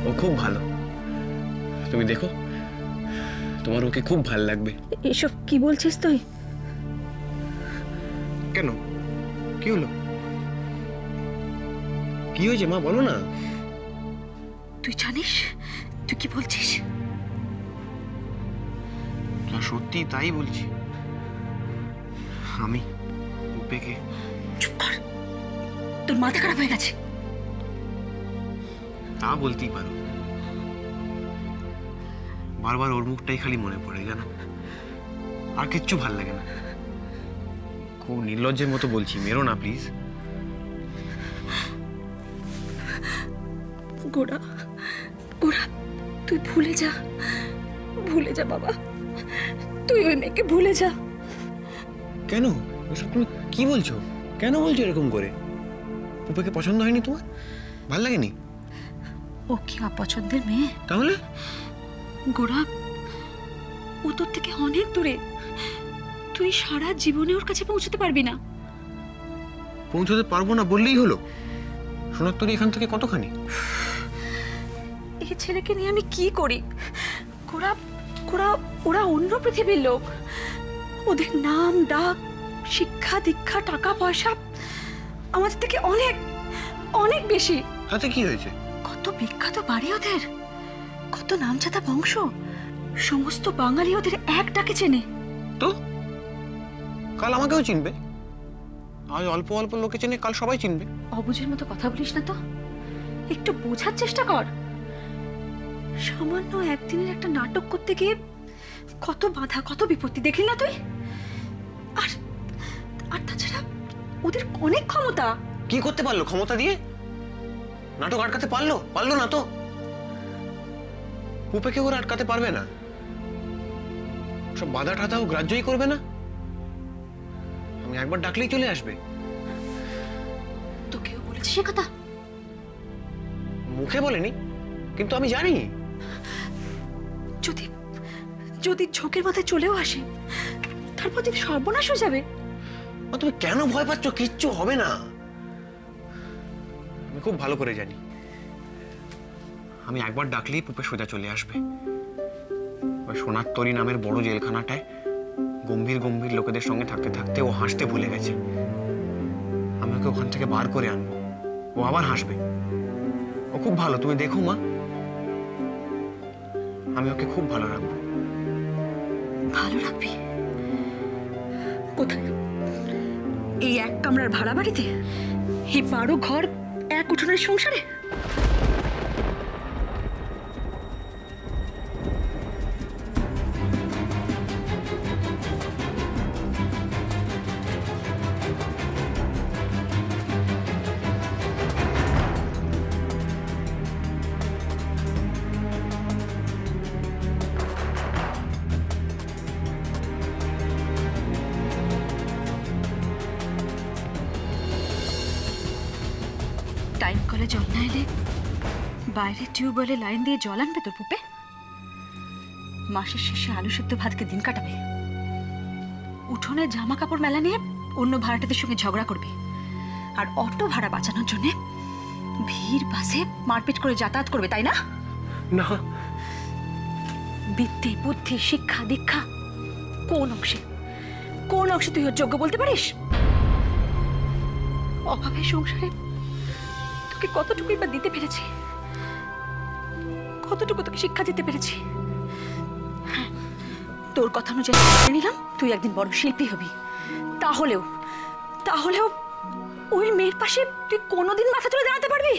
ও খুব ভালো, তুমি দেখো তোমার ওকে খুব ভালো লাগবে। এসব কি বলছিস তুই? কেন, কি হলো? কি হয়েছে মা, বলো না। তুই জানিস তুই কি বলছিস? সত্যি তাই বলছি। আমি পুপেকে। চুপ কর, তোর মাথা খারাপ হয়ে গেছে। তা বলতেই পারো, বারবার ওর মুখটাই খালি মনে পড়ে, জানো, আর কিচ্ছু ভাল লাগে না। খুব নির্লজ্জের মতো বলছি, মেরো না প্লিজ। গোরা, গোরা, তুই ভুলে যা, ভুলে যা বাবা, তুই ওই মেয়েকে ভুলে যা। কেন, এসব তুমি কি বলছো? কেন বলছো এরকম করে? পুপেকে পছন্দ হয়নি তোমার? ভাল লাগেনি? ও কি অপছন্দের মেয়ে? তাহলে? গোরা, ও তোর থেকে অনেক দূরে, তুই সারা জীবনে ওর কাছে পৌঁছতে পারবি না। পৌঁছতে পারবো না বললেই হলো? সোনার তরী এখান থেকে কতখানি? এই ছেলেকে নিয়ে আমি কি করি? গোরা, গোরা, ওরা অন্য পৃথিবীর লোক। ওদের নাম ডাক, শিক্ষা দীক্ষা, টাকা পয়সা আমাদের থেকে অনেক অনেক বেশি। তাতে কি হয়েছে? কত বিখ্যাত বাড়ি ওদের, কত নামজাদা বংশ, সমস্ত বাঙালি ওদের এক ডাকে চেনে। তো কাল আমাকেও চিনবে। আজ অল্প অল্প লোকে চেনে, কাল সবাই চিনবে। অবুঝের মতো কথা বলিস না তো, একটু বোঝার চেষ্টা কর। সামান্য একদিনের একটা নাটক করতে গিয়ে কত বাধা, কত বিপত্তি দেখলি না তুই? আর আর তাছাড়া ওদের অনেক ক্ষমতা। কি করতে পারলো ক্ষমতা দিয়ে? নাটক আটকাতে পারলো? পারলো না তো। পুপেকে ওরা আটকাতে পারবে না। সব বাধা টাধাও গ্রাহ্যই করবে না। আমি একবার ডাকলেই চলে আসবে। তোকেও বলেছি সে কথা? মুখে বলেনি, কিন্তু আমি জানি। যদি যদি ঝোঁকের মাথায় চলেও আসে, তারপর যদি সর্বনাশ হয়ে যাবে। তুমি কেন ভয় পাচ্ছ? কিচ্ছু হবে না। আমি খুব ভালো করে জানি, আমি একবার ডাকলেই পুপে সোজা চলে আসবে। ওই সোনার তরী নামের বড় জেলখানাটায় গম্ভীর গম্ভীর লোকেদের সঙ্গে থাকতে থাকতে ও হাসতে ভুলে গেছে। আমি ওকে ওখান থেকে বার করে আনবো, ও আবার হাসবে। ও খুব ভালো, তুমি দেখো মা, আমি ওকে খুব ভালো রাখবো। ভালো রাখবি? কোথায়? এই এক কামরার ভাড়া বাড়িতে? এই 12 ঘর এক উঠোনের সংসারে? টাইম কলে জল না এলে বাইরে টিউবওয়েলে লাইন দিয়ে জল আনবে তোর পুপে? মাসের শেষে আলু সেদ্ধ ভাতকে দিন কাটাবে? উঠোনে জামা কাপড় মেলা নিয়ে অন্য ভাড়াটাদের সঙ্গে ঝগড়া করবে? আর অটো ভাড়া বাঁচানোর জন্য ভিড় বাসে মারপিট করে যাতায়াত করবে, তাই না? না। বিদ্যে, বুদ্ধি, শিক্ষা দীক্ষা কোন অংশে তুই ওর যোগ্য বলতে পারিস? অভাবের সংসারে তোকে কতটুকুই বা দিতে পেরেছি, কতটুকু তোকে শিক্ষা দিতে পেরেছি। হ্যাঁ, তোর কথা অনুযায়ী মেনে নিলাম তুই একদিন বড় শিল্পী হবি। তাহলেও ওই মেয়ের পাশে তুই কোনোদিন মাথা তুলে দাঁড়াতে পারবি?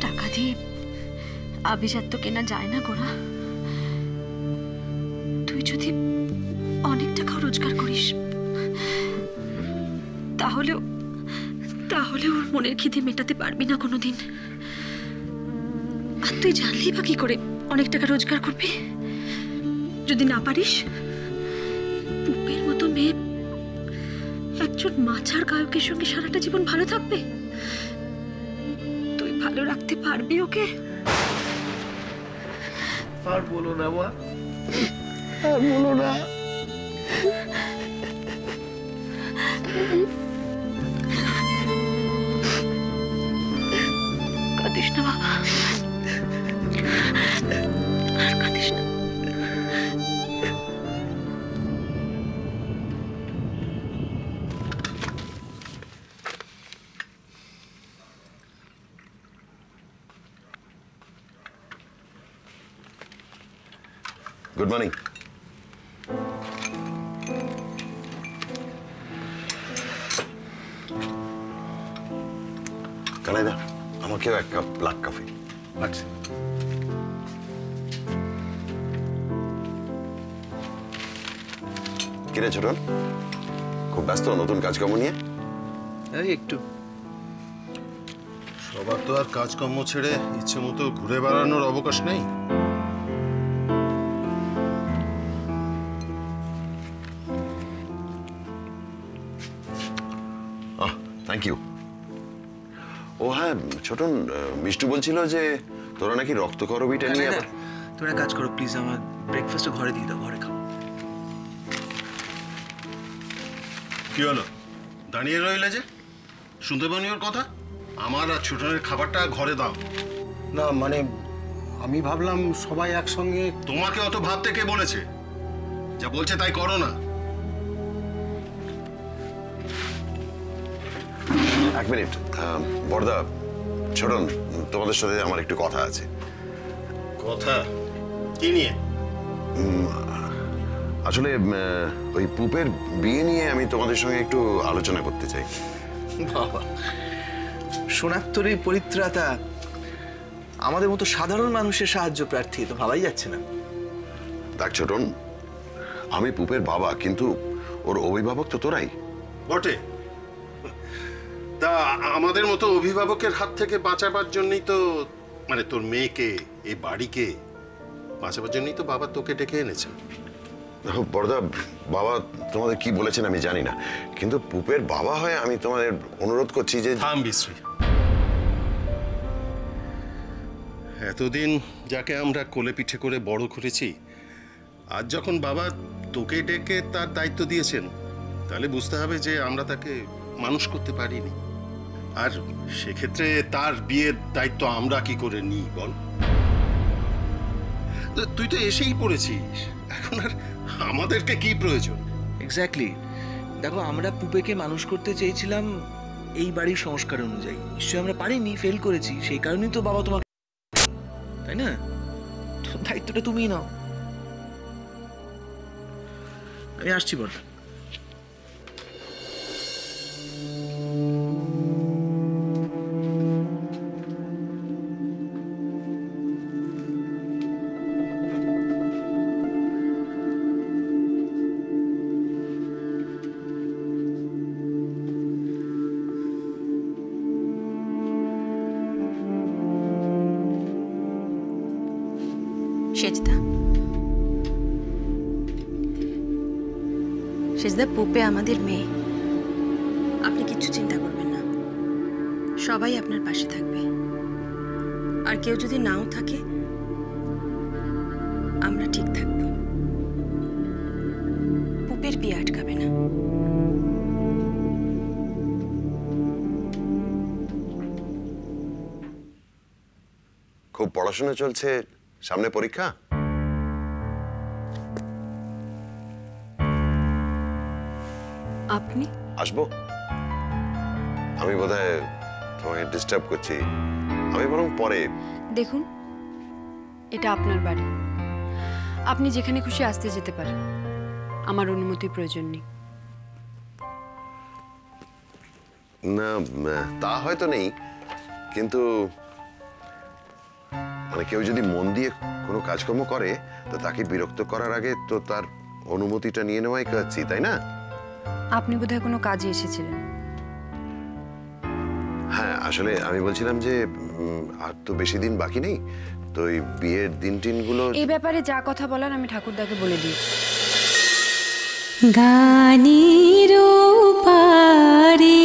টাকা দিয়ে আভিজাত্য কেনা যায় না গোরা। তুই যদি অনেক টাকা রোজগার করিস, তাহলে ওর মনের খিদে মেটাতে পারবি না কোনোদিন। আর তুই জানলি বা কি করে অনেক টাকা রোজগার করবি? যদি না পারিস, পুপের মতো মেয়ে একজন মাছার গায়কের সঙ্গে সারাটা জীবন ভালো থাকবে? তুই ভালো রাখতে পারবি ওকে? আর বলো না মা, আর বলো না। না বাবা, আর কাঁদিস না। Good morning. কানাইদা, আমাকেও এক কাপ ব্ল্যাক কফি। আচ্ছা। কিরে ছোটন, খুব ব্যস্ত নতুন কাজকর্ম নিয়ে? এই একটু। সবার তো আর কাজকর্ম ছেড়ে ইচ্ছে মতো ঘুরে বেড়ানোর অবকাশ নেই। Thank you. ও হ্যাঁ ছোটন, মিষ্টু বলছিল যে তোরা নাকি রক্তকরবীটা নিয়ে আবার... তোরা কাজ করো প্লিজ, আমার ব্রেকফাস্ট ঘরে দিয়ে দাও, ঘরে খাও। কি হলো, দাঁড়িয়ে রইলে যে? শুনতে পানি ওর কথা? আমার আর ছোটনের খাবারটা ঘরে দাও। না মানে আমি ভাবলাম সবাই একসঙ্গে। তোমাকে অত ভাবতে কে বলেছে? যা বলছে তাই করো না। এক মিনিট বড়দা, ছোটন, তোমাদের সাথে আমার একটু কথা আছে। কথা কি নিয়ে? আসলে ওই পুপের বিয়ে নিয়ে আমি তোমাদের সঙ্গে একটু আলোচনা করতে চাই। বাবা, সোনাত্তরী পরিত্রাতা আমাদের মতো সাধারণ মানুষের সাহায্য প্রার্থী, তো ভাবাই যাচ্ছে না। দেখ ছোটন, আমি পুপের বাবা, কিন্তু ওর অভিভাবক তো তোরাই। বটে, তা আমাদের মতো অভিভাবকের হাত থেকে বাঁচাবার জন্যই তো, মানে তোর মেয়েকে, এই বাড়িকে বাঁচাবার জন্যই তো বাবা তোকে ডেকে এনেছেন। দেখো বড়দা, বাবা তোমাদের কি বলেছেন আমি জানি না, কিন্তু পুপের বাবা হয়ে আমি তোমাদের অনুরোধ করছি যে... থাম বিশ্রী। এতদিন যাকে আমরা কোলে পিঠে করে বড় করেছি, আজ যখন বাবা তোকে ডেকে তার দায়িত্ব দিয়েছেন, তাহলে বুঝতে হবে যে আমরা তাকে মানুষ করতে পারিনি। আর সেক্ষেত্রে তার বিয়ের দায়িত্ব আমরা কি করে নিই বল? তুই তো এসেই পড়েছিস, এখন আর আমাদেরকে কি প্রয়োজন? এক্স্যাক্টলি। দেখো, আমরা পুপেকে মানুষ করতে চেয়েছিলাম এই বাড়ির সংস্কার অনুযায়ী। নিশ্চয়ই আমরা পারিনি, ফেল করেছি, সেই কারণেই তো বাবা তোমাকে, তাই না? তো দায়িত্বটা তুমিই নাও। আমি আসছি বড়দা। সেজদা, সেজদা, পুপে আমাদের মেয়ে। আপনি কিচ্ছু চিন্তা করবেন না, সবাই আপনার পাশে থাকবে। আর কেউ যদি নাও থাকে, আমরা ঠিক থাকব। পুপের বিয়ে আটকাবে না। খুব পড়াশোনা চলছে, সামনে পরীক্ষা। আপনি আসবো? আমি বোধহয় তোমাকে ডিস্টার্ব করছি, আমি বরং পরে। দেখুন, এটা আপনার বাড়ি, আপনি যেখানে খুশি আসতে যেতে পারেন, আমার অনুমতির প্রয়োজন নেই। না, তা হয়তো নেই, কিন্তু মানে কেউ যদি মন দিয়ে কোনো কাজকর্ম করে, তো তাকে বিরক্ত করার আগে তো তার অনুমতিটা নিয়ে নেওয়াই কাজই, তাই না? আপনি বোধহয় কোনো কাজে এসেছিলেন। হ্যাঁ, আসলে আমি বলছিলাম যে আর তো বেশি দিন বাকি নেই, তো এই বিয়ের দিন টিনগুলো... এই ব্যাপারে যা কথা বলার আমি ঠাকুরদাকে বলে দিয়েছি। গানের পারে